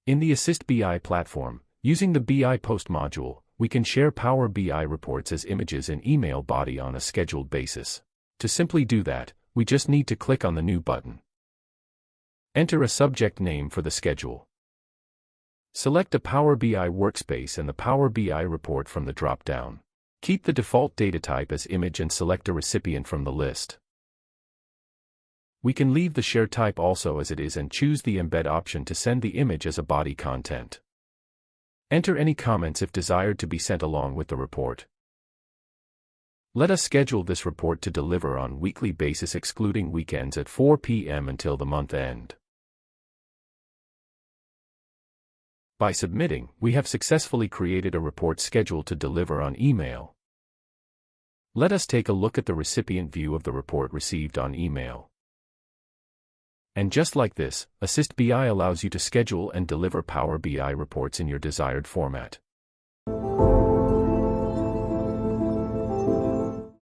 In the Assist BI platform, using the BI Post module, we can share Power BI reports as images in email body on a scheduled basis. To simply do that, we just need to click on the New button. Enter a subject name for the schedule. Select a Power BI workspace and the Power BI report from the drop-down. Keep the default data type as image and select a recipient from the list. We can leave the share type also as it is and choose the embed option to send the image as a body content. Enter any comments if desired to be sent along with the report. Let us schedule this report to deliver on weekly basis excluding weekends at 4 p.m. until the month end. By submitting, we have successfully created a report scheduled to deliver on email. Let us take a look at the recipient view of the report received on email. And just like this, Assist BI allows you to schedule and deliver Power BI reports in your desired format.